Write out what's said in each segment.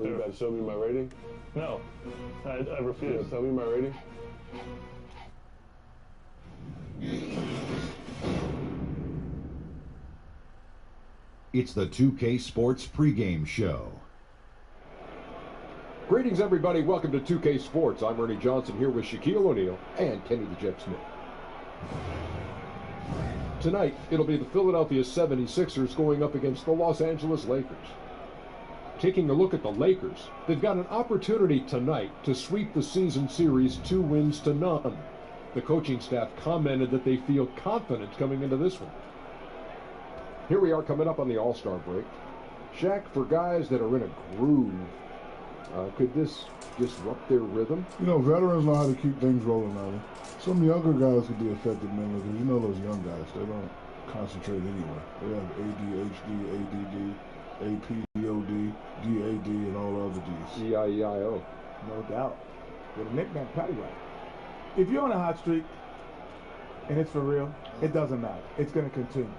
So you got to show me my rating? No, I refuse. Yeah, tell me my rating. It's the 2K Sports pregame show. Greetings, everybody. Welcome to 2K Sports. I'm Ernie Johnson here with Shaquille O'Neal and Kenny the Jet Smith. Tonight, it'll be the Philadelphia 76ers going up against the Los Angeles Lakers. Taking a look at the Lakers, they've got an opportunity tonight to sweep the season series 2-0. The coaching staff commented that they feel confident coming into this one. Here we are coming up on the All-Star break. Shaq, for guys that are in a groove, could this disrupt their rhythm? You know, veterans know how to keep things rolling now. Some younger guys could be affected mentally because you know those young guys, they don't concentrate anyway. They have ADHD, ADD, APDOD, DAD, and all the other Ds. EIEIO. No doubt. With a nickname, Paddywhack. If you're on a hot streak and it's for real, it doesn't matter. It's going to continue.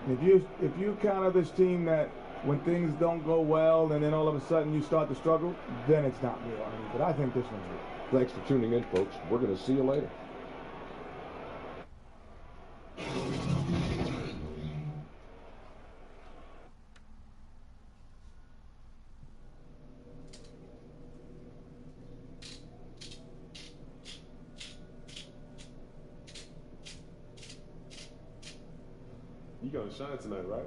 If you kind of this team that when things don't go well and then all of a sudden you start to struggle, then it's not real. But I think this one's real. Thanks for tuning in, folks. We're going to see you later. You gonna shine tonight, right?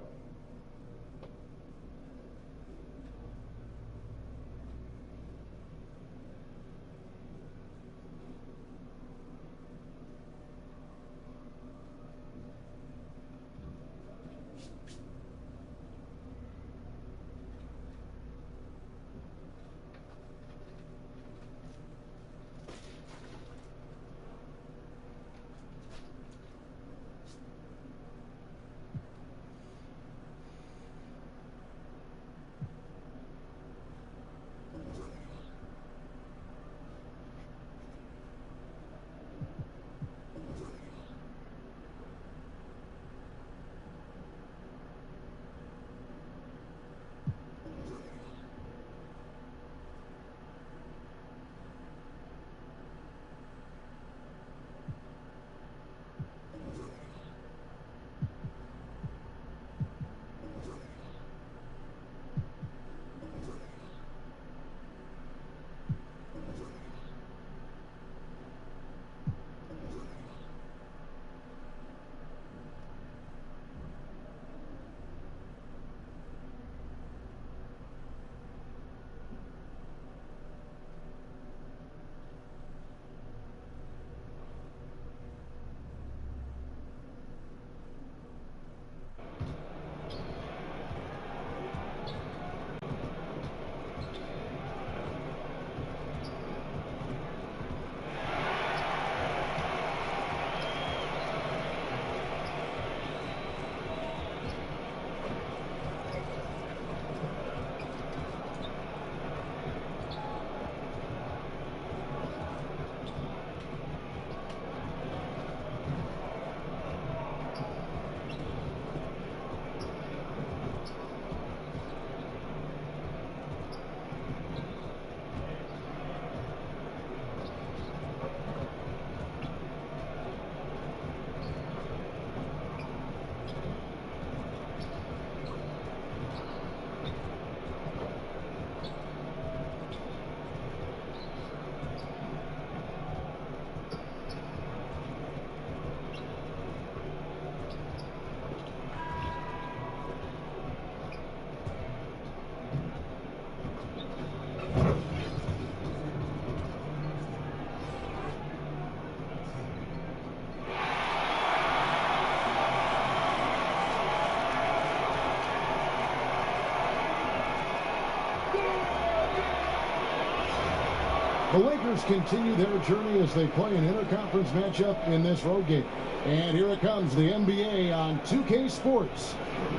The Lakers continue their journey as they play an interconference matchup in this road game. And here it comes, the NBA on 2K Sports.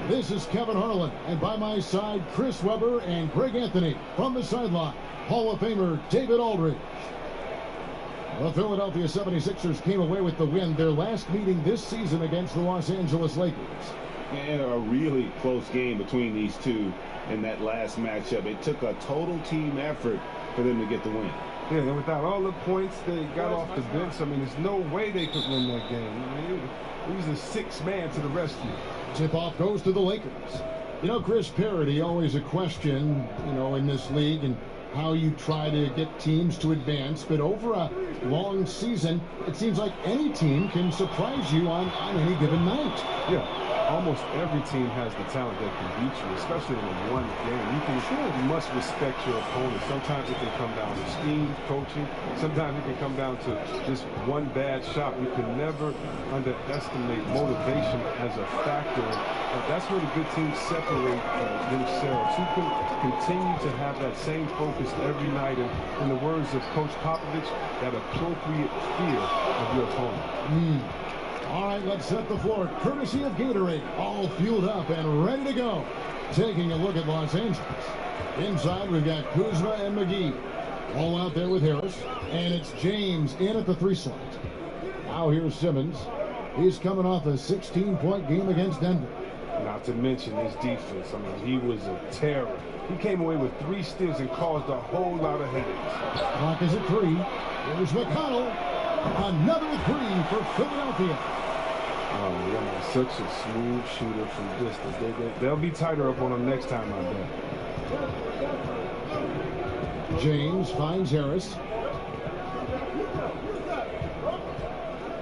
This is Kevin Harlan, and by my side, Chris Webber and Greg Anthony. From the sideline, Hall of Famer David Aldridge. The Philadelphia 76ers came away with the win, their last meeting this season against the Los Angeles Lakers. And a really close game between these two in that last matchup. It took a total team effort for them to get the win. Yeah, and without all the points they got off the bench, I mean, there's no way they could win that game. I mean, it was a six-man to the rescue. Tip-off goes to the Lakers. You know, Chris Parody, always a question, you know, in this league and how you try to get teams to advance. But over a long season, it seems like any team can surprise you on any given night. Yeah. Almost every team has the talent that can beat you, especially in one game. You must respect your opponent. Sometimes it can come down to scheme, coaching. Sometimes it can come down to just one bad shot. You can never underestimate motivation as a factor. That's where the good teams separate themselves. You can continue to have that same focus every night. And in the words of Coach Popovich, that appropriate fear of your opponent. All right, let's set the floor. Courtesy of Gatorade, all fueled up and ready to go. Taking a look at Los Angeles. Inside, we've got Kuzma and McGee. All out there with Harris. And it's James in at the 3 slot. Now here's Simmons. He's coming off a 16-point game against Denver. Not to mention his defense. I mean, he was a terror. He came away with 3 steals and caused a whole lot of headaches. Clock is at 3. Here's McConnell. Another 3 for Philadelphia. Oh, yeah, such a smooth shooter from distance. They'll be tighter up on him next time, I bet. James finds Harris.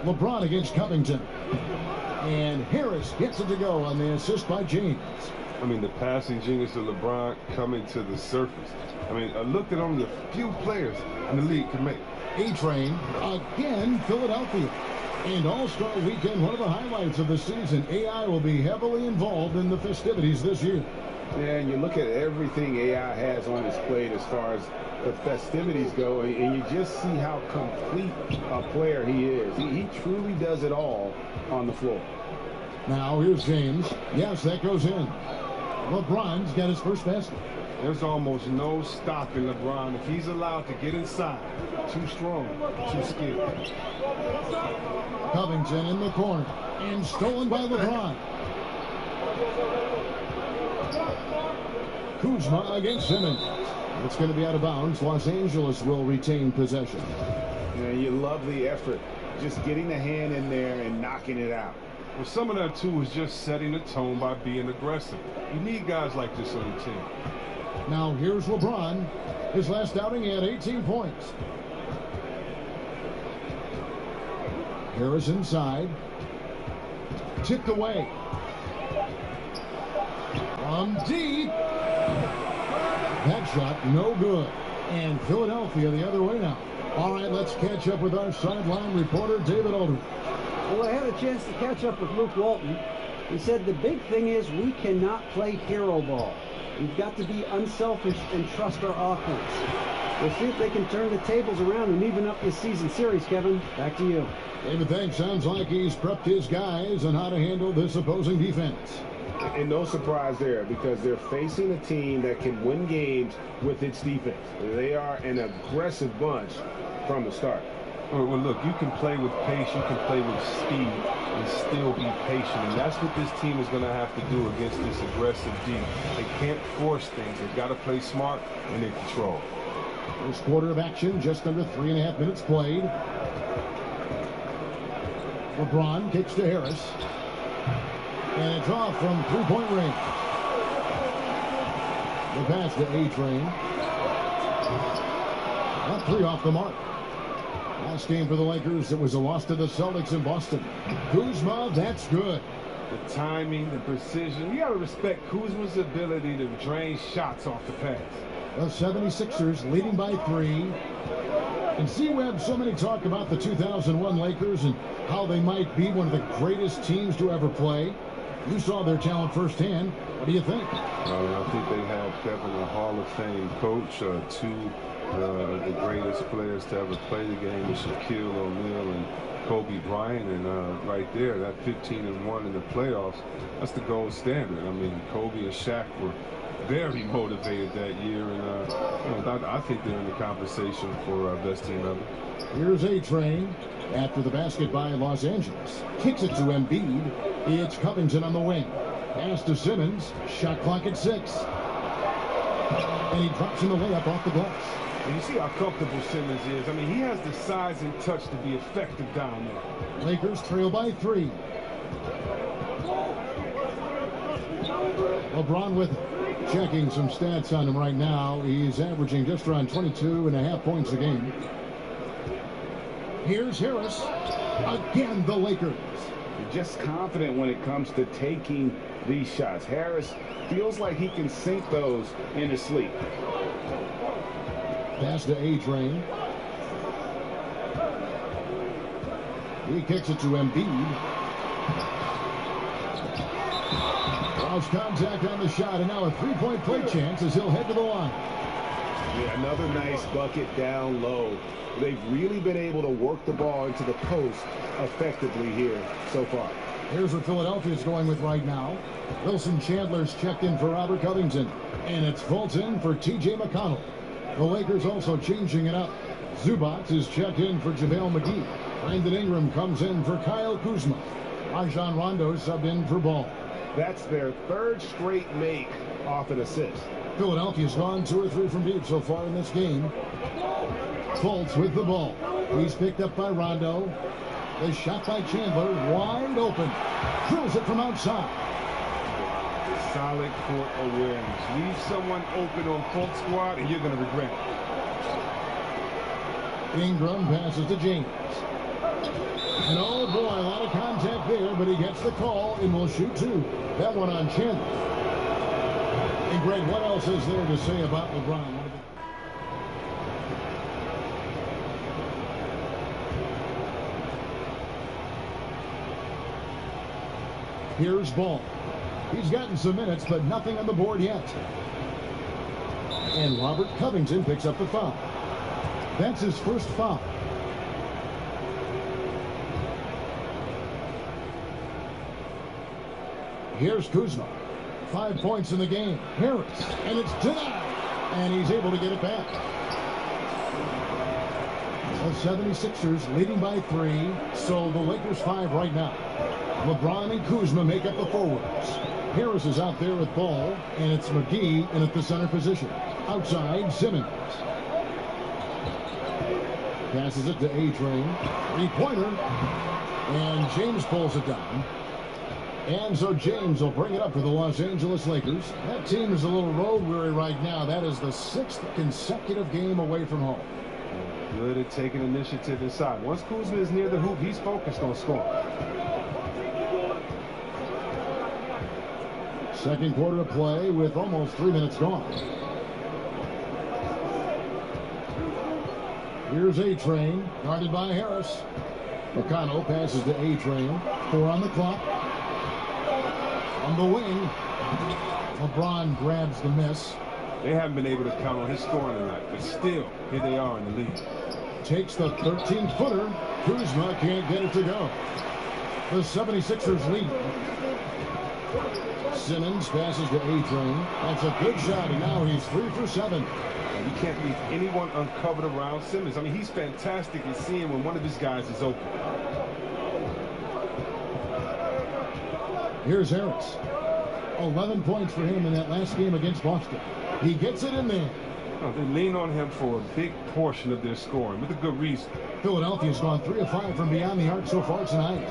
LeBron against Covington. And Harris gets it to go on the assist by James. I mean, the passing genius of LeBron coming to the surface. I mean, I looked at only a few players in the league can make. A-Train, again, Philadelphia. And All-Star Weekend, one of the highlights of the season. AI will be heavily involved in the festivities this year. Yeah, and you look at everything AI has on his plate as far as the festivities go, and you just see how complete a player he is. He truly does it all on the floor. Now here's James. Yes, that goes in. LeBron's got his first basket. There's almost no stopping LeBron if he's allowed to get inside. Too strong, too skilled. Covington in the corner and stolen by LeBron. Kuzma against Simmons. It's going to be out of bounds. Los Angeles will retain possession. Yeah, you love the effort. Just getting the hand in there and knocking it out. Well, some of that, too, is just setting the tone by being aggressive. You need guys like this on your team. Now here's LeBron. His last outing, he had 18 points. Harris inside. Tipped away. From deep. That shot, no good. And Philadelphia the other way now. All right, let's catch up with our sideline reporter, David Aldridge. Well, I had a chance to catch up with Luke Walton. He said the big thing is we cannot play hero ball. We've got to be unselfish and trust our offense. We'll see if they can turn the tables around and even up this season series, Kevin. Back to you. David, thanks. Sounds like he's prepped his guys on how to handle this opposing defense. And no surprise there, because they're facing a team that can win games with its defense. They are an aggressive bunch from the start. Well, look, you can play with pace, you can play with speed, and still be patient. And that's what this team is going to have to do against this aggressive D. They can't force things. They've got to play smart and in control. First quarter of action, just under 3.5 minutes played. LeBron kicks to Harris. And it's off from three-point range. The pass to A-Train. That 3 off the mark. Last game for the Lakers, it was a loss to the Celtics in Boston. Kuzma, that's good. The timing, the precision. You got to respect Kuzma's ability to drain shots off the pass. The 76ers leading by 3. And C-Web, so many talk about the 2001 Lakers and how they might be one of the greatest teams to ever play. You saw their talent firsthand. What do you think? I think they have, Kevin, a Hall of Fame coach, 2 of the greatest players to ever play the game, Shaquille O'Neal and Kobe Bryant. And right there, that 15-1 in the playoffs, that's the gold standard. I mean, Kobe and Shaq were very motivated that year, and I think they're in the conversation for best team ever. Here's A-Train after the basket by Los Angeles. Kicks it to Embiid. It's Covington on the wing. Pass to Simmons. Shot clock at 6. And he drops in the layup off the glass. And you see how comfortable Simmons is. I mean, he has the size and touch to be effective down there. Lakers trail by 3. LeBron with it. Checking some stats on him right now. He's averaging just around 22.5 points a game. Here's Harris. Again, the Lakers. Just confident when it comes to taking these shots. Harris feels like he can sink those in his sleep. Pass to A-Train. He kicks it to Embiid. Lost contact on the shot, and now a three-point play chance as he'll head to the line. Yeah, another nice bucket down low. They've really been able to work the ball into the post effectively here so far. Here's what Philadelphia's going with right now. Wilson Chandler's checked in for Robert Covington, and it's Fulton for T.J. McConnell. The Lakers also changing it up. Zubac is checked in for JaVale McGee. Brandon Ingram comes in for Kyle Kuzma. Rajon Rondo subbed in for Ball. That's their third straight make off an assist. Philadelphia's gone 2 or 3 from deep so far in this game. Fultz with the ball. He's picked up by Rondo. The shot by Chandler, wide open. Drills it from outside. Solid court awareness. Leave someone open on front squad and you're going to regret it. Ingram passes to James. And oh boy, a lot of contact there, but he gets the call and will shoot 2. That one on Chandler. And Greg, what else is there to say about LeBron? Here's Ball. He's gotten some minutes, but nothing on the board yet. And Robert Covington picks up the foul. That's his first foul. Here's Kuzma. 5 points in the game. Harris. And it's denied. And he's able to get it back. The 76ers leading by 3. So the Lakers 5 right now. LeBron and Kuzma make up the forwards. Harris is out there with Ball. And it's McGee in at the center position. Outside, Simmons. Passes it to A-Train. 3-pointer. And James pulls it down. And so James will bring it up for the Los Angeles Lakers. That team is a little road weary right now. That is the 6th consecutive game away from home. Good at taking initiative inside. Once Kuzma is near the hoop, he's focused on scoring. Second quarter of play with almost 3 minutes gone. Here's A-Train, guarded by Harris. McConnell passes to A-Train. 4 on the clock. On the wing, LeBron grabs the miss. They haven't been able to count on his scoring tonight, but still, here they are in the lead. Takes the 13-footer. Kuzma can't get it to go. The 76ers lead. Simmons passes to A-Train. That's a good shot, and now he's 3 for 7. And you can't leave anyone uncovered around Simmons. I mean, he's fantastic at seeing when one of his guys is open. Here's Harris. 11 points for him in that last game against Boston. He gets it in there. Oh, they lean on him for a big portion of their scoring with a good reason. Philadelphia's gone 3 of 5 from beyond the arc so far tonight.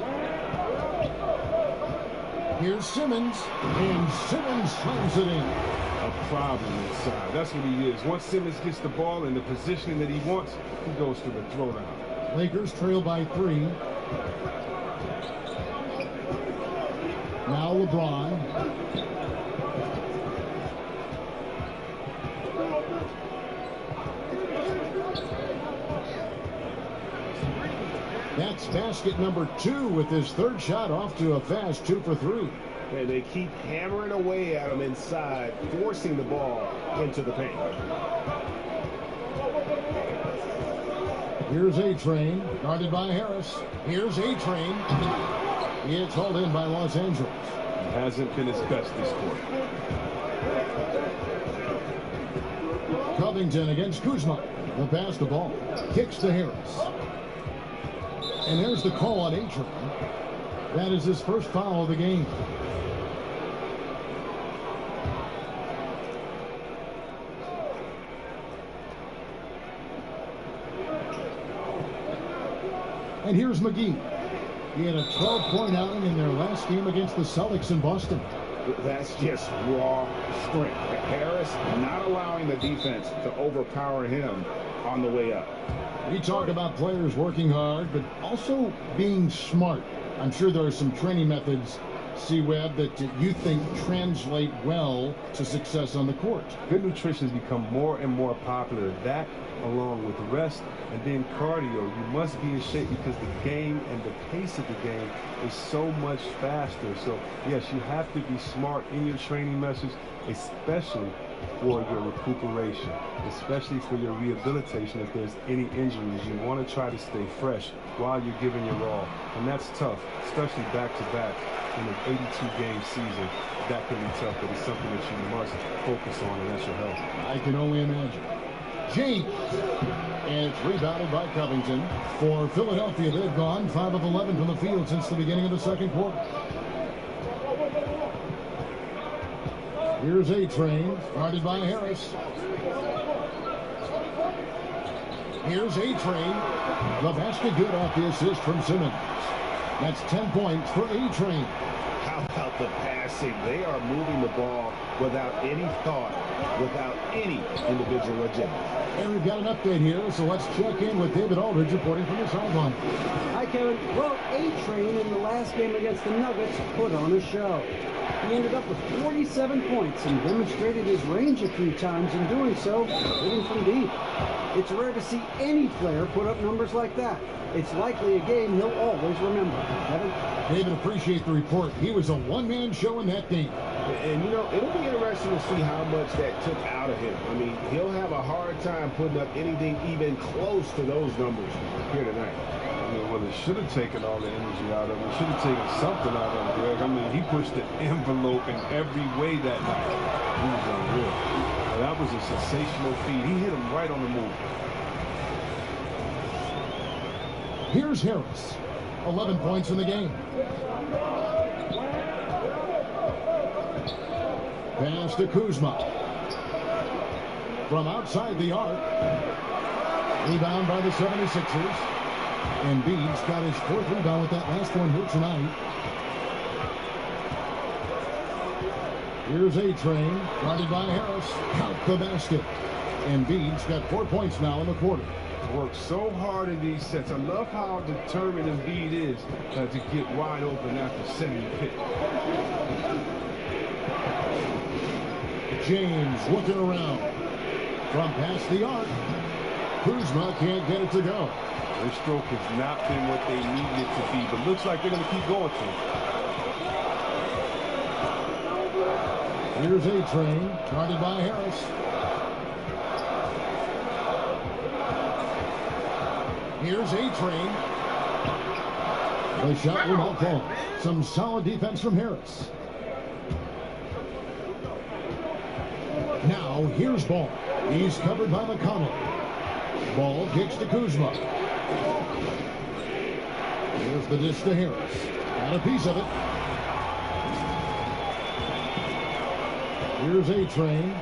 Here's Simmons, and Simmons slams it in. A problem inside. That's what he is. Once Simmons gets the ball in the positioning that he wants, he goes to the throwdown. Lakers trail by 3. Now LeBron. That's basket number 2 with his 3rd shot off to a fast 2 for 3. And they keep hammering away at him inside, forcing the ball into the paint. Here's A-Train, guarded by Harris. Here's A-Train. It's hauled in by Los Angeles. He hasn't been his best this quarter. Covington against Kuzma. The pass the ball. Kicks to Harris. And there's the call on A-Train. That is his first foul of the game. And here's McGee. He had a 12-point outing in their last game against the Celtics in Boston. That's just raw strength. Harris not allowing the defense to overpower him on the way up. We talk about players working hard, but also being smart. I'm sure there are some training methods, C-Web, that you think translate well to success on the court. Good nutrition has become more and more popular. That, along with rest and then cardio, you must be in shape because the game and the pace of the game is so much faster. So, yes, you have to be smart in your training methods, especially for your recuperation, especially for your rehabilitation. If there's any injuries, you want to try to stay fresh while you're giving your all. And that's tough, especially back-to-back in an 82-game season. That can be tough, but it's something that you must focus on, and that's your health. I can only imagine. James. And it's rebounded by Covington. For Philadelphia, they've gone 5 of 11 from the field since the beginning of the second quarter. Here's A-Train, guarded by Harris. Here's A-Train. The basket good off the assist from Simmons. That's 10 points for A-Train. How about the passing? They are moving the ball without any thought, without any individual agenda. And we've got an update here, so let's check in with David Aldridge reporting from the sideline. Hi, Kevin. Well, A-Train in the last game against the Nuggets put on a show. He ended up with 47 points and demonstrated his range a few times in doing so, hitting from deep. It's rare to see any player put up numbers like that. It's likely a game he'll always remember. Kevin? David, appreciate the report. He was a one-man show in that game. And, you know, it'll be interesting to see how much that took out of him. I mean, he'll have a hard time putting up anything even close to those numbers here tonight. I mean, well, it should have taken all the energy out of him. It should have taken something out of him, Greg. I mean, he pushed the envelope in every way that night. He was unreal. Now, that was a sensational feed. He hit him right on the move. Here's Harris. 11 points in the game. Pass to Kuzma. From outside the arc. Rebound by the 76ers. And Embiid's got his 4th rebound with that last one here tonight. Here's A-Train, guarded by Harris. Count the basket. And Embiid's got 4 points now in the quarter. Worked so hard in these sets. I love how determined Embiid is to get wide open after setting the pick. James looking around. From past the arc. Kuzma can't get it to go. Their stroke has not been what they needed it to be, but looks like they're going to keep going to him. Here's A-Train, guarded by Harris. Here's A-Train. The shot will not fall. Some solid defense from Harris. Now, here's Ball. He's covered by McConnell. Ball kicks to Kuzma. Here's the dish to Harris. Got a piece of it. Here's A-Train.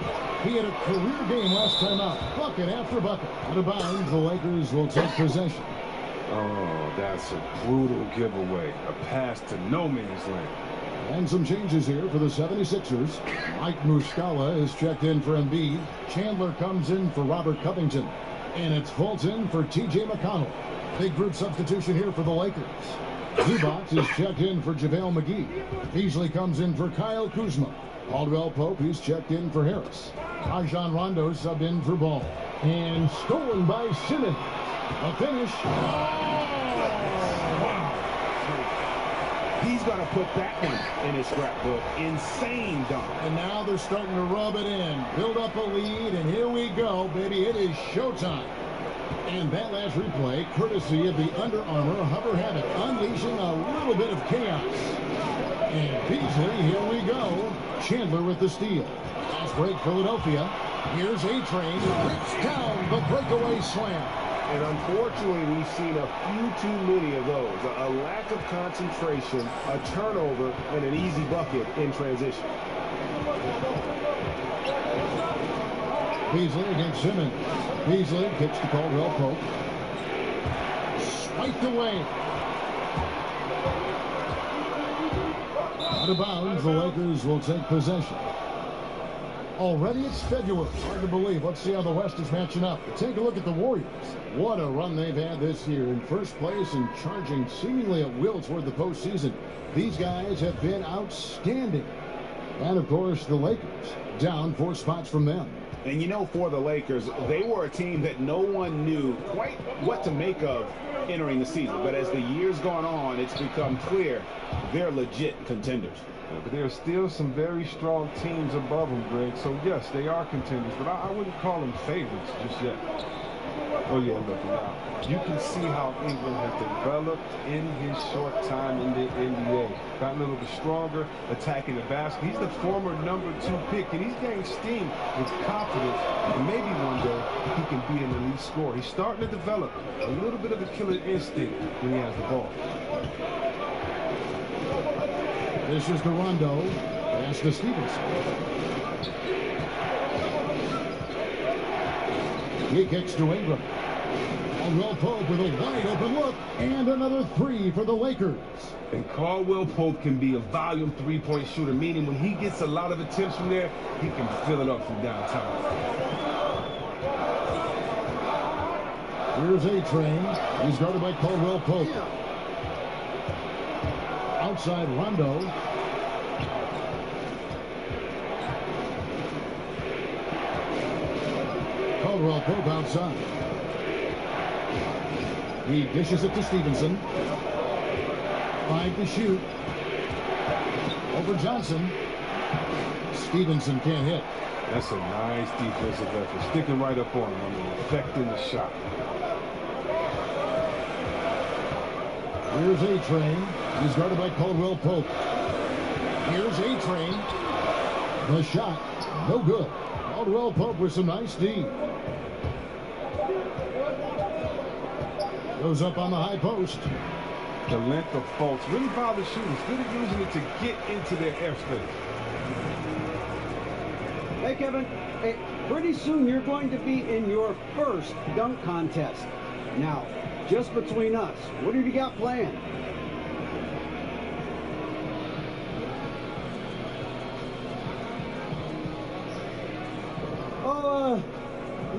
He had a career game last time out. Bucket after bucket. Out of bounds, the Lakers will take possession. Oh, that's a brutal giveaway. A pass to no man's land. And some changes here for the 76ers. Mike Muscala is checked in for Embiid. Chandler comes in for Robert Covington. And it's Fulton for T.J. McConnell. Big group substitution here for the Lakers. Zubac is checked in for JaVale McGee. Beasley comes in for Kyle Kuzma. Caldwell Pope, he's checked in for Harris. Rajon Rondo subbed in for Ball. And stolen by Simmons. A finish. He's going to put that one in his scrapbook. Insane dunk. And now they're starting to rub it in. Build up a lead, and here we go, baby. It is showtime. And that last replay, courtesy of the Under Armour Hover Habit, unleashing a little bit of chaos. And Beasley, here we go. Chandler with the steal. Fast break, Philadelphia. Here's A-Train. Rips down the breakaway slam. And unfortunately, we've seen a few too many of those. A lack of concentration, a turnover, and an easy bucket in transition. Beasley against Simmons. Beasley kicks to Caldwell Pope. wiped away. Out of bounds, the Lakers will take possession. Already it's February. Hard to believe. Let's see how the West is matching up. Take a look at the Warriors. What a run they've had this year. In first place and charging seemingly at will toward the postseason. These guys have been outstanding. And, of course, the Lakers down 4 spots from them. And you know, for the Lakers, they were a team that no one knew quite what to make of entering the season. But as the years gone on, it's become clear they're legit contenders. Yeah, but there are still some very strong teams above them, Greg. So, yes, they are contenders, but I wouldn't call them favorites just yet. Oh, yeah, look, now, you can see how England has developed in his short time in the NBA. Gotten a little bit stronger, attacking the basket. He's the former #2 pick, and he's getting steam with confidence. And maybe one day he can be an elite scorer. He's starting to develop a little bit of a killer instinct when he has the ball. This is the Rondo. Pass to Stevenson. He kicks to Ingram. Caldwell Pope with a wide open look. And another 3 for the Lakers. And Caldwell Pope can be a volume three-point shooter, meaning when he gets a lot of attempts from there, he can fill it up from downtown. Here's A-Train. He's guarded by Caldwell Pope. Outside Rondo. Caldwell Pope outside. He dishes it to Stevenson. 5 to shoot. Over Johnson. Stevenson can't hit. That's a nice defensive effort. Sticking right up on him. I mean, affecting the shot. Here's A-Train. He's guarded by Caldwell Pope. Here's A-Train. The shot. No good. Caldwell Pope with some nice D. Goes up on the high post. The length of faults really bothers shooters. Good at using it to get into their airspace. Hey, Kevin, hey, pretty soon you're going to be in your first dunk contest. Now, just between us, what have you got planned?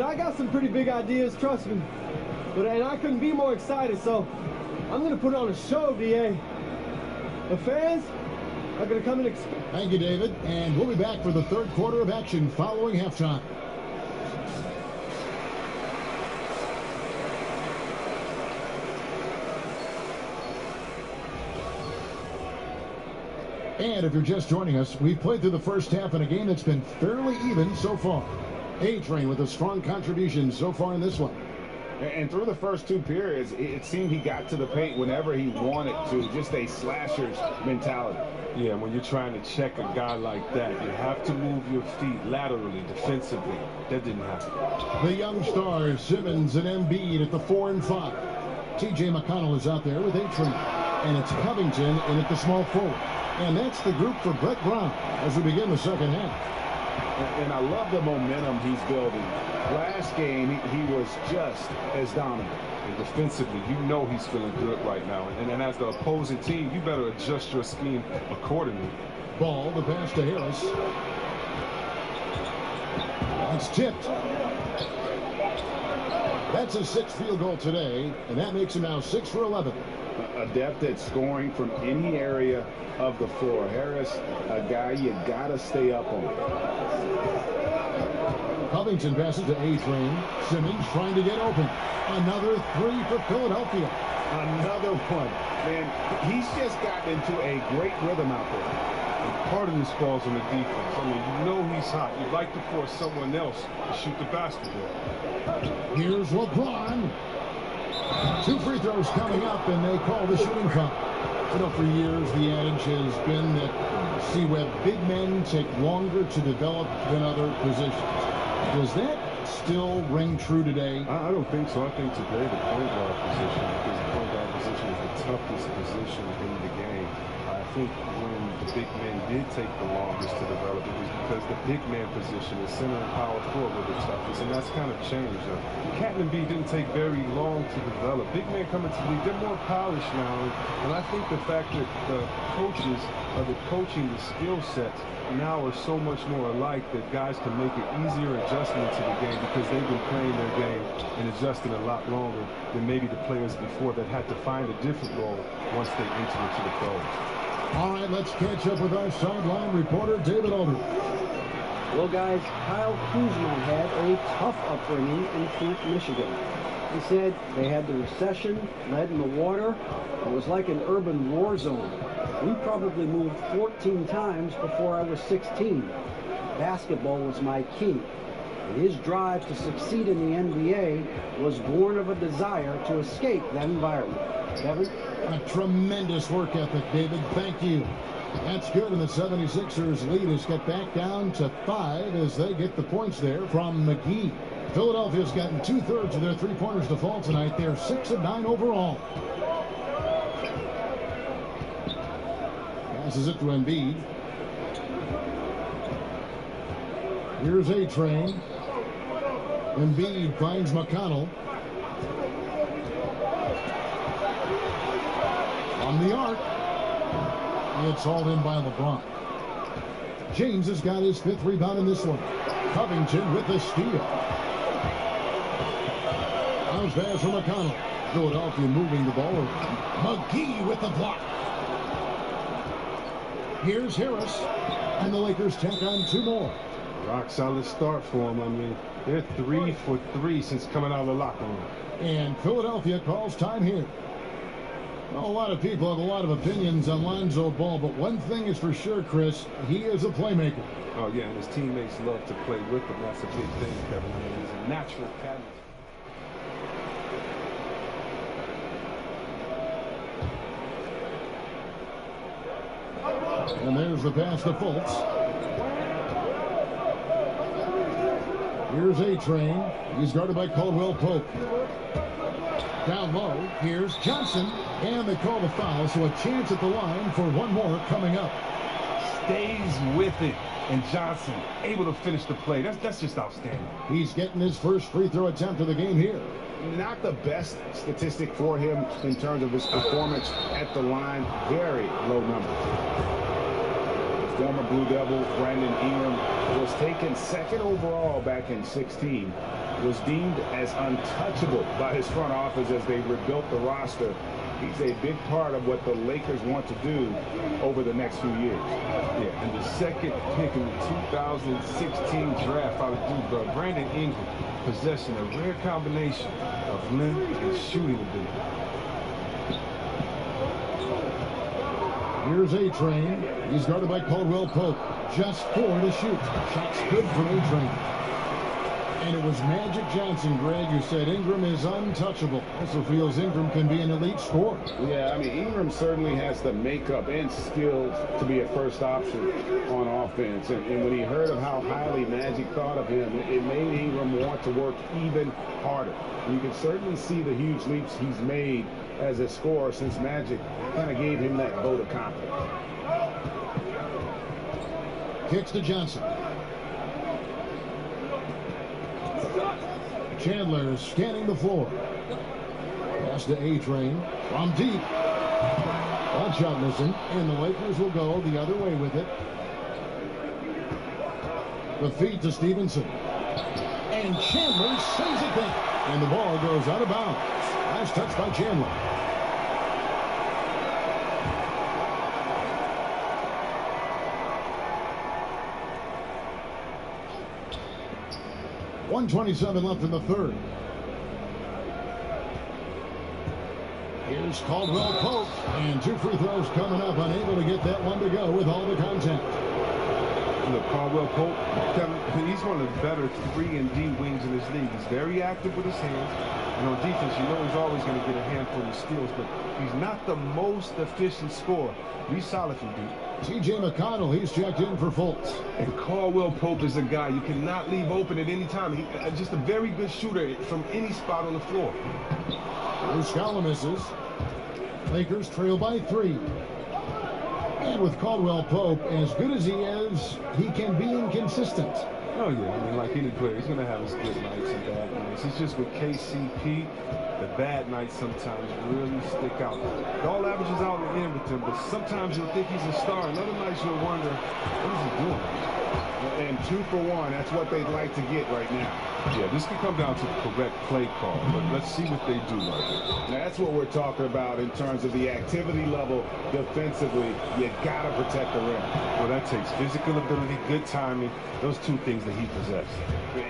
I got some pretty big ideas, trust me. And I couldn't be more excited, so I'm going to put on a show, DA. The fans are going to come and expect. Thank you, David. And we'll be back for the third quarter of action following halftime. And if you're just joining us, we've played through the first half in a game that's been fairly even so far. A-Train with a strong contribution so far in this one. And through the first 2 periods, it seemed he got to the paint whenever he wanted to. Just a slasher's mentality. Yeah, when you're trying to check a guy like that, you have to move your feet laterally, defensively. That didn't happen. The young stars, Simmons and Embiid at the 4 and 5. T.J. McConnell is out there with A-Train. And it's Covington in at the small forward. And that's the group for Brett Brown as we begin the second half. And I love the momentum he's building. Last game, he was just as dominant. And defensively, you know he's feeling good right now. And as the opposing team, you better adjust your scheme accordingly. Ball, the pass to Harris. It's tipped. That's his 6th field goal today, and that makes him now 6 for 11. Adept at scoring from any area of the floor. Harris, a guy you gotta stay up on. Covington passes to A-Train. Simmons trying to get open. Another 3 for Philadelphia. Another one. Man, he's just gotten into a great rhythm out there. Part of this falls on the defense. I mean, you know he's hot. You'd like to force someone else to shoot the basketball. Here's LeBron. 2 free throws coming up, and they call the shooting foul. You know, for years, the adage has been that C-Web big men take longer to develop than other positions. Does that still ring true today? I don't think so. I think today the point guard position, because the point guard position is the toughest position in the game. I think when the big men did take the longest to develop, it was because the big man position, the center and power forward, were the toughest, and that's kind of changed. Cat and B didn't take very long to develop. Big men coming to the league, they're more polished now, and I think the fact that the coaches are coaching the skill sets now are so much more alike that guys can make an easier adjustment to the game because they've been playing their game and adjusting a lot longer than maybe the players before that had to find a different role once they enter into the pros. All right, let's catch up with our sideline reporter, David Aldridge. Well, guys, Kyle Kuzma had a tough upbringing in Flint, Michigan. He said they had the recession, lead in the water. It was like an urban war zone. We probably moved 14 times before I was 16. Basketball was my key. And his drive to succeed in the NBA was born of a desire to escape that environment. Kevin? A tremendous work ethic, David. Thank you. That's good, and the 76ers lead is cut back down to 5 as they get the points there from McGee. Philadelphia's gotten 2/3 of their three-pointers to fall tonight. They're 6 of 9 overall. Passes it to Embiid. Here's A-Train. Embiid finds McConnell. On the arc. It's hauled in by LeBron. James has got his 5th rebound in this one. Covington with the steal. Bounce pass from McConnell. Philadelphia moving the ball around. McGee with the block. Here's Harris. And the Lakers tack on 2 more. Rock solid start for them. I mean, they're 3 for 3 since coming out of the locker room. And Philadelphia calls time here. Well, a lot of people have a lot of opinions on Lonzo Ball, but one thing is for sure, Chris, he is a playmaker. Oh, yeah, and his teammates love to play with him. That's a big thing, Kevin. I mean, he's a natural talent. And there's the pass to Fultz. Here's A-Train. He's guarded by Caldwell Pope. Down low, here's Johnson. And they call the foul, so a chance at the line for one more coming up. Stays with it. And Johnson able to finish the play. That's just outstanding. He's getting his first free throw attempt of the game here. Not the best statistic for him in terms of his performance at the line. Very low number. Former Blue Devil Brandon Ingram was taken 2nd overall back in 2016. Was deemed as untouchable by his front office as they rebuilt the roster. He's a big part of what the Lakers want to do over the next few years. Yeah, and the 2nd pick in the 2016 draft out of Duke, Brandon Ingram, possessing a rare combination of length and shooting ability. Here's A-Train. He's guarded by Caldwell Pope. Just 4 to shoot. Shots good from A-Train. And it was Magic Johnson, Greg, who said Ingram is untouchable. Also feels Ingram can be an elite scorer. Yeah, I mean, Ingram certainly has the makeup and skills to be a first option on offense. And when he heard of how highly Magic thought of him, it made Ingram want to work even harder. And you can certainly see the huge leaps he's made as a scorer since Magic kind of gave him that vote of confidence. Kicks to Johnson. Chandler is scanning the floor. Pass to A-Train from deep. One shot missing, and the Lakers will go the other way with it. The feed to Stevenson. And Chandler sends it back. And the ball goes out of bounds. Last touch by Chandler. .127 left in the 3rd. Here's Caldwell Pope, and 2 free throws coming up, unable to get that one to go with all the contact. Look, Caldwell Pope, he's one of the better 3 and D wings in this league. He's very active with his hands, and on defense, you know he's always going to get a handful of steals, but he's not the most efficient scorer. He's solid from deep. T.J. McConnell, he's checked in for Fultz. And Caldwell Pope is a guy you cannot leave open at any time. He's just a very good shooter from any spot on the floor. Muscala misses. Lakers trail by 3. And with Caldwell Pope, as good as he is, he can be inconsistent. Oh, yeah. I mean, like any player, he's going to have his good nights and bad nights. It's just with KCP, the bad nights sometimes really stick out. It all averages out in the end with him, but sometimes you'll think he's a star. And other nights you'll wonder, what is he doing? And 2 for 1, that's what they'd like to get right now. Yeah, this could come down to the correct play call, but let's see what they do right here. Now, that's what we're talking about in terms of the activity level defensively. You got to protect the rim. Well, that takes physical ability, good timing, those two things that he possesses.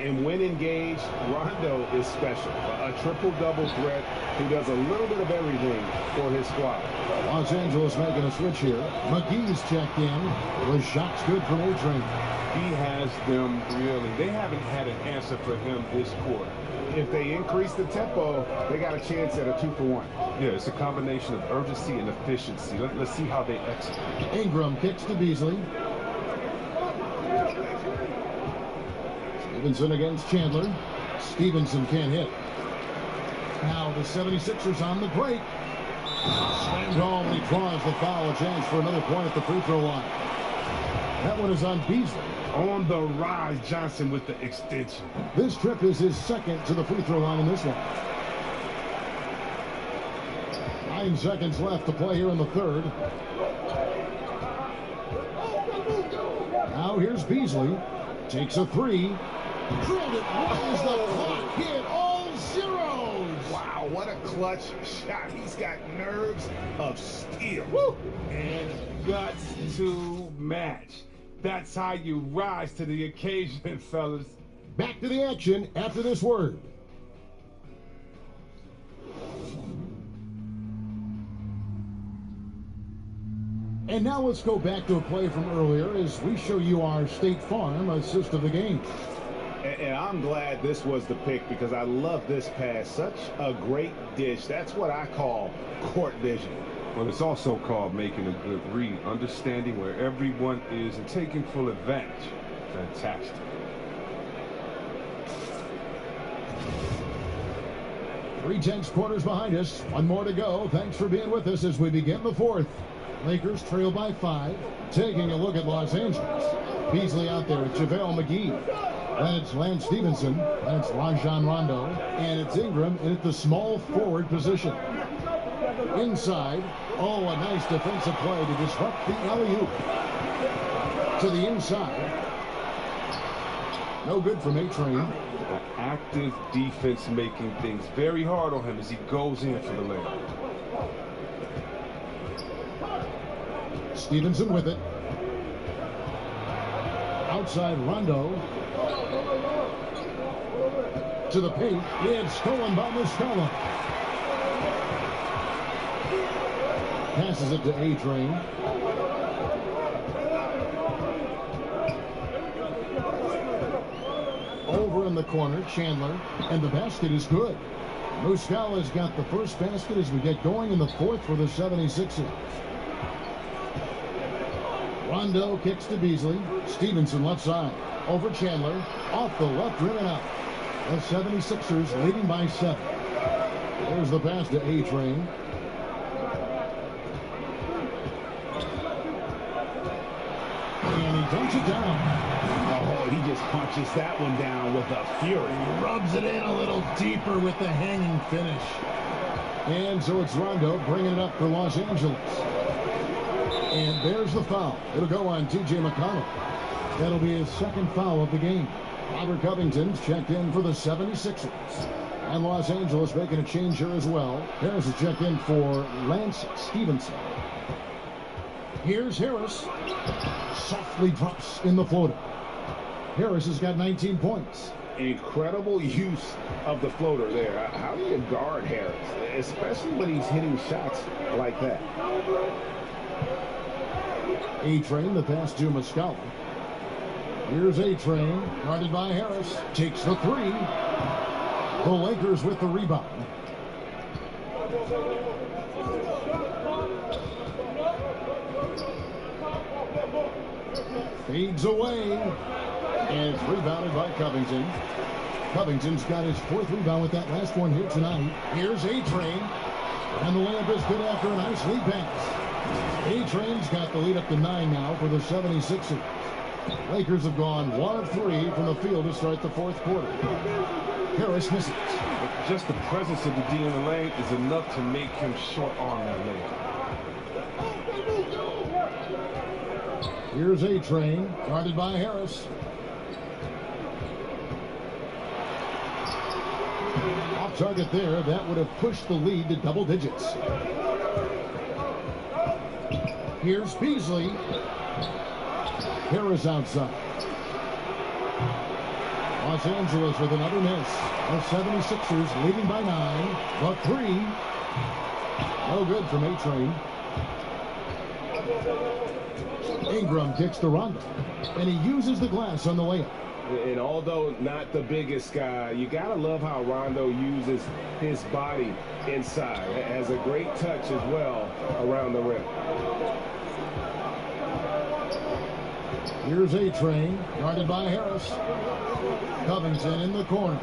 And when engaged, Rondo is special. A triple-double threat who does a little bit of everything for his squad. Los Angeles making a switch here. McGee's checked in. The shot's good from A-Train. He has them really. They haven't had an answer for him this quarter. If they increase the tempo, they got a chance at a 2 for 1. Yeah, it's a combination of urgency and efficiency. Let's see how they execute. Ingram kicks to Beasley. Stevenson against Chandler. Stevenson can't hit. Now the 76ers on the break. Slammed home and he draws the foul. A chance for another point at the free throw line. That one is on Beasley. On the rise, Johnson with the extension. This trip is his second to the free throw line in this one. 9 seconds left to play here in the third. Now here's Beasley. Takes a three. Drilled it. Runs the clock. Hit all zeros. Wow, what a clutch shot. He's got nerves of steel. Woo! And guts to match. That's how you rise to the occasion, fellas. Back to the action after this word. And now let's go back to a play from earlier as we show you our State Farm assist of the game. And I'm glad this was the pick because I love this pass. Such a great dish. That's what I call court vision. Well, it's also called making a good read, understanding where everyone is and taking full advantage. Fantastic. Three-tenths quarters behind us. One more to go. Thanks for being with us as we begin the fourth. Lakers trail by 5. Taking a look at Los Angeles. Beasley out there with JaVale McGee. Then it's Lance Stevenson. Then it's Rajon Rondo. And it's Ingram in at the small forward position. Inside. Oh, a nice defensive play to disrupt the alley-oop. To the inside. No good from A-Train. Active defense making things very hard on him as he goes in for the layup. Stevenson with it. Outside Rondo. To the paint. It's stolen by Muscala. Passes it to A-Train. Over in the corner, Chandler. And the basket is good. Muscala's got the first basket as we get going in the fourth for the 76ers. Rondo kicks to Beasley. Stevenson left side. Over Chandler. Off the left rim and out. The 76ers leading by 7. There's the pass to A-Train. And he dunks it down. Oh, he just punches that one down with a fury. Rubs it in a little deeper with the hanging finish. And so it's Rondo bringing it up for Los Angeles. And there's the foul. It'll go on T.J. McConnell. That'll be his second foul of the game. Robert Covington's checked in for the 76ers. And Los Angeles making a change here as well. Harris is checked in for Lance Stevenson. Here's Harris. Softly drops in the floater. Harris has got 19 points. Incredible use of the floater there. How do you guard Harris, especially when he's hitting shots like that? A-Train, the pass to Muscala. Here's A-Train, guarded by Harris. Takes the three. The Lakers with the rebound. Fades away. And it's rebounded by Covington. Covington's got his 4th rebound with that last one here tonight. Here's A-Train. And the layup is good after a nice lead pass. A-Train's got the lead up to 9 now for the 76ers. Lakers have gone 1 of 3 from the field to start the fourth quarter. Harris misses. But just the presence of the D in the lane is enough to make him short arm that lane. Here's A-Train, guarded by Harris. Off target there, that would have pushed the lead to double digits. Here's Beasley. Harris outside. Los Angeles with another miss. The 76ers leading by 9. The 3. No good from A-Train. Ingram kicks to Rondo, and he uses the glass on the layup. And although not the biggest guy, you got to love how Rondo uses his body inside. Has a great touch as well around the rim. Here's A-Train, guarded by Harris. Covington in the corner.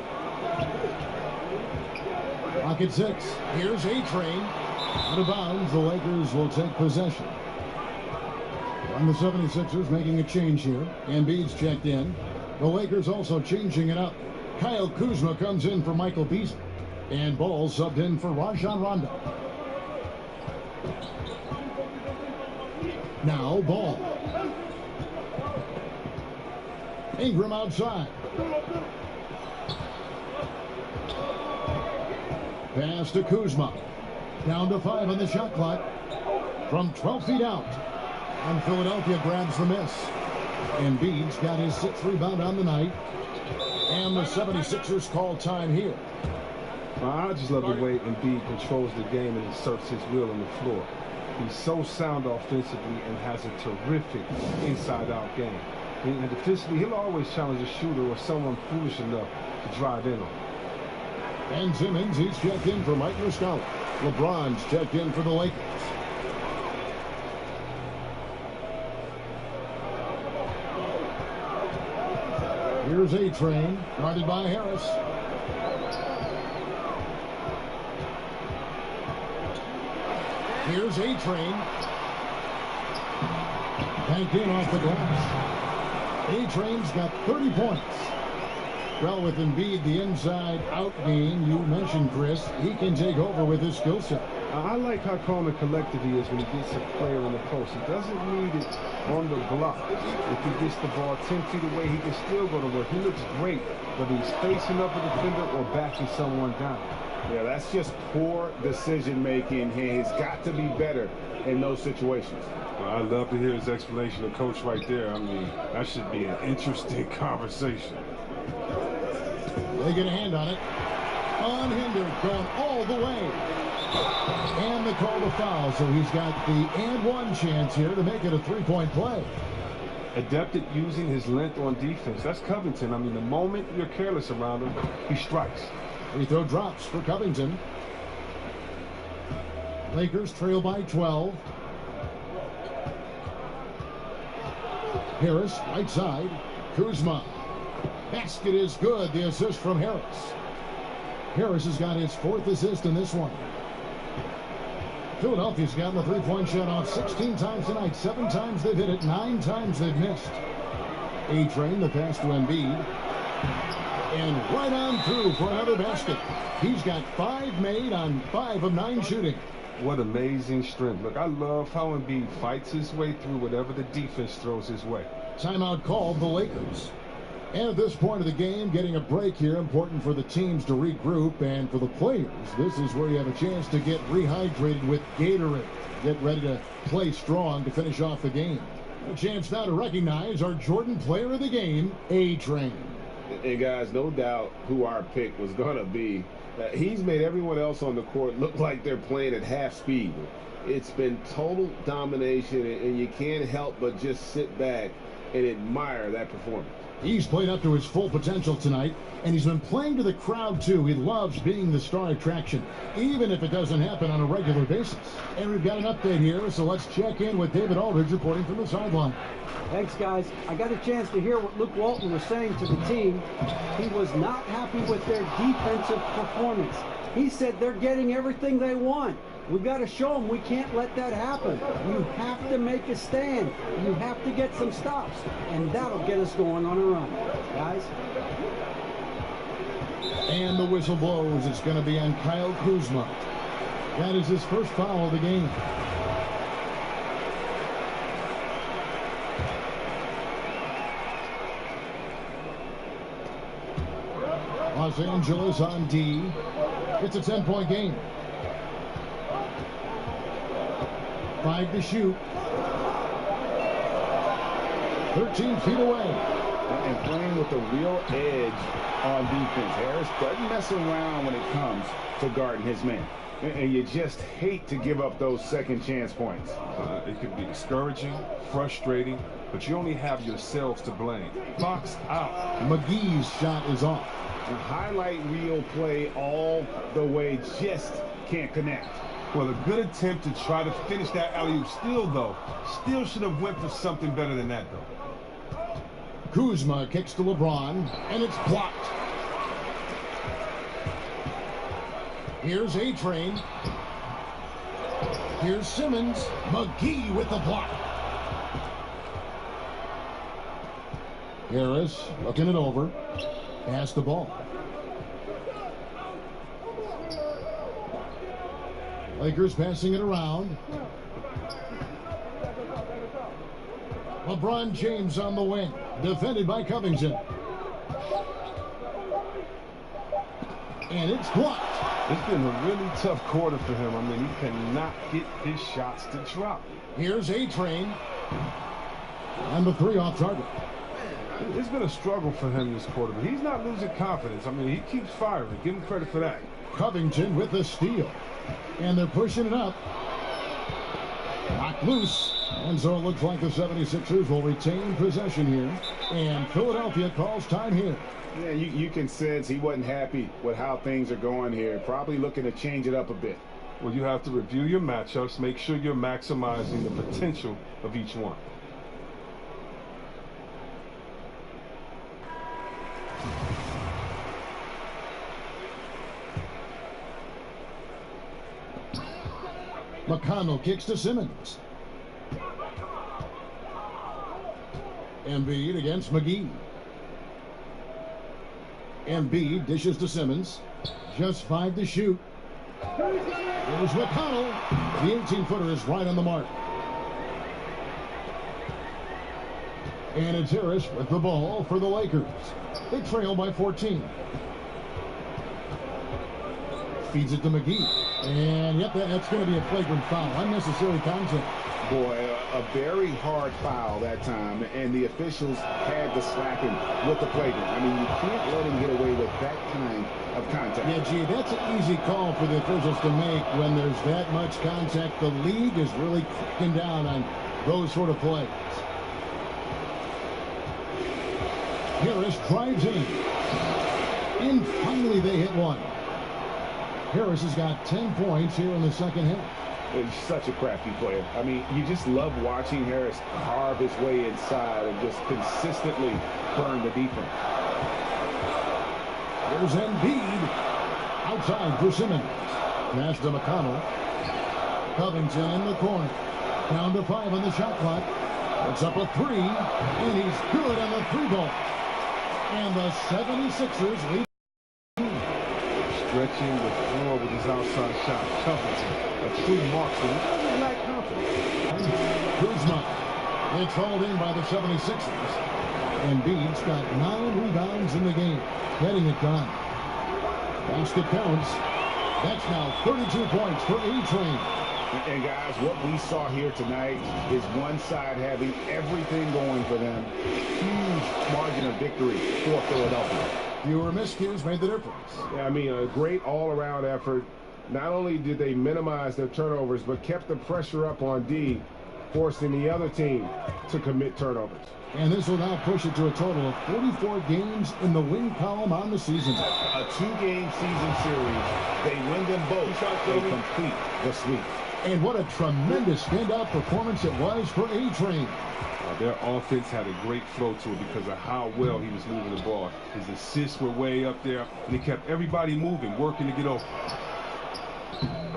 Clock at 6. Here's A-Train. Out of bounds, the Lakers will take possession. And the 76ers making a change here. Embiid's checked in. The Lakers also changing it up. Kyle Kuzma comes in for Michael Beasley. And Ball subbed in for Rajon Rondo. Now Ball. Ingram outside. Pass to Kuzma. Down to 5 on the shot clock. From 12 feet out. And Philadelphia grabs the miss. Embiid's got his 6th rebound on the night. And the 76ers call time here. Well, I just love the way Embiid controls the game and inserts his will on the floor. He's so sound offensively and has a terrific inside-out game. And defensively, he'll always challenge a shooter or someone foolish enough to drive in on him. And Simmons, he's checked in for Mike Muscala. LeBron's checked in for the Lakers. Here's A-Train, guarded by Harris. Here's A-Train. Banked in off the glass. A-Train's got 30 points. Well, with Embiid, the inside-out game you mentioned, Chris, he can take over with his skill set. I like how calm and collected he is when he gets a player in the post. He doesn't need it on the block. If he gets the ball 10 feet away, he can still go to work. He looks great, whether he's facing up a defender or backing someone down. Yeah, that's just poor decision-making. He's got to be better in those situations. Well, I'd love to hear his explanation of Coach right there. I mean, that should be an interesting conversation. They get a hand on it. Unhindered, going all the way. And they call the foul, so he's got the and one chance here to make it a three-point play. Adept at using his length on defense. That's Covington. I mean, the moment you're careless around him, he strikes. Free throw drops for Covington. Lakers trail by 12. Harris, right side. Kuzma. Basket is good. The assist from Harris. Harris has got his 4th assist in this one. Philadelphia's gotten the three-point shot off 16 times tonight. 7 times they've hit it. 9 times they've missed. A-Train, the pass to Embiid. And right on through for another basket. He's got 5 made on 5 of 9 shooting. What amazing strength. Look, I love how Embiid fights his way through whatever the defense throws his way. Timeout called the Lakers. And at this point of the game, getting a break here, important for the teams to regroup, and for the players, this is where you have a chance to get rehydrated with Gatorade. Get ready to play strong to finish off the game. A chance now to recognize our Jordan player of the game, A-Train. And guys, no doubt who our pick was going to be. He's made everyone else on the court look like they're playing at half speed. It's been total domination, and you can't help but just sit back and admire that performance. He's played up to his full potential tonight, and he's been playing to the crowd, too. He loves being the star attraction, even if it doesn't happen on a regular basis. And we've got an update here, so let's check in with David Aldridge reporting from the sideline. Thanks, guys. I got a chance to hear what Luke Walton was saying to the team. He was not happy with their defensive performance. He said they're getting everything they want. We've got to show them we can't let that happen. You have to make a stand. You have to get some stops, and that'll get us going on a run, guys. And the whistle blows. It's going to be on Kyle Kuzma. That is his first foul of the game. Los Angeles on D. It's a 10-point game. 5 to shoot. 13 feet away. And playing with a real edge on defense. Harris doesn't mess around when it comes to guarding his man. And you just hate to give up those second chance points. It can be discouraging, frustrating, but you only have yourselves to blame. Box out. McGee's shot is off. A highlight reel play all the way, just can't connect. Well, a good attempt to try to finish that alley-oop still should have went for something better than that, though. Kuzma kicks to LeBron, and it's blocked. Here's A-Train. Here's Simmons. McGee with the block. Harris looking it over. Pass the ball. Lakers passing it around. LeBron James on the wing. Defended by Covington. And it's blocked. It's been a really tough quarter for him. I mean, he cannot get his shots to drop. Here's A-Train. And the 3 off target. It's been a struggle for him this quarter, but he's not losing confidence. I mean, he keeps firing. Give him credit for that. Covington with the steal. And they're pushing it up. Knocked loose. And so it looks like the 76ers will retain possession here. And Philadelphia calls time here. Yeah, you can sense he wasn't happy with how things are going here. Probably looking to change it up a bit. Well, you have to review your matchups, make sure you're maximizing the potential of each one. McConnell kicks to Simmons. Embiid against McGee. Embiid dishes to Simmons. Just 5 to shoot. Here's McConnell. The 18-footer is right on the mark. And it's Harris with the ball for the Lakers. They trail by 14. Feeds it to McGee. And yep, that's going to be a flagrant foul. Unnecessary contact. Boy, a very hard foul that time, and the officials had to slap him with the flagrant. I mean, you can't let him get away with that kind of contact. Yeah, gee, that's an easy call for the officials to make when there's that much contact. The league is really cracking down on those sort of plays. Harris drives in. And finally they hit one. Harris has got 10 points here in the second half. He's such a crafty player. I mean, you just love watching Harris carve his way inside and just consistently burn the defense. Here's Embiid. Outside for Simmons. Pass to McConnell. Covington in the corner. Down to 5 on the shot clock. It's up a 3. And he's good on the 3-ball. And the 76ers lead. Stretching the floor with his outside shot. Covington. A true marksman. He doesn't lack confidence. Kuzma. It's hauled in by the 76ers. Embiid's got 9 rebounds in the game. Getting it done. Basket counts. That's now 32 points for A-Train. And guys, what we saw here tonight is one side having everything going for them. Huge margin of victory for Philadelphia. Fewer miscues made the difference. Yeah, I mean, a great all-around effort. Not only did they minimize their turnovers, but kept the pressure up on D, forcing the other team to commit turnovers. And this will now push it to a total of 44 games in the win column on the season. A 2-game season series. They win them both. They complete the sweep. And what a tremendous standout performance it was for A-Train. Their offense had a great flow to it because of how well he was moving the ball. His assists were way up there, and he kept everybody moving, working to get over.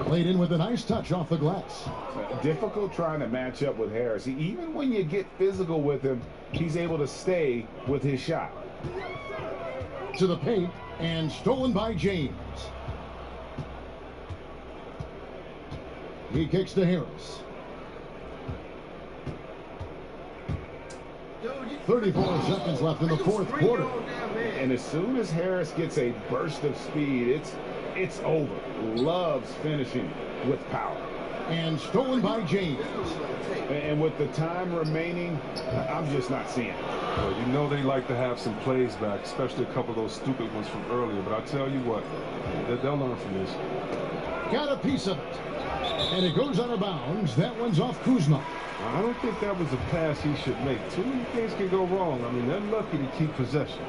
Played in with a nice touch off the glass. Difficult trying to match up with Harris. Even when you get physical with him, he's able to stay with his shot. To the paint and stolen by James. He kicks to Harris. 34 seconds left in the fourth quarter. And as soon as Harris gets a burst of speed, it's over. Loves finishing with power. And stolen by James. And with the time remaining, I'm just not seeing it. Well, you know they like to have some plays back, especially a couple of those stupid ones from earlier. But I tell you what, they'll learn from this. Got a piece of it. And it goes out of bounds. That one's off Kuzma. I don't think that was a pass he should make. Too many things can go wrong. I mean, they're lucky to keep possession.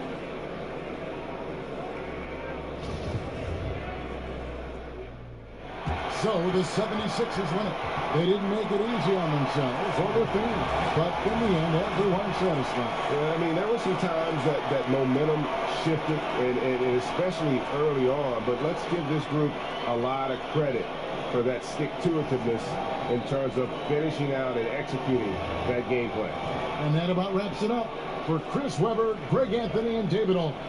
So the 76ers win it. They didn't make it easy on themselves or their fans, but in the end, everyone's satisfied. Yeah, I mean, there were some times that momentum shifted, and especially early on, but let's give this group a lot of credit for that stick-to-itiveness in terms of finishing out and executing that game plan. And that about wraps it up. For Chris Webber, Greg Anthony, and David Aldridge,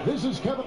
this is Kevin.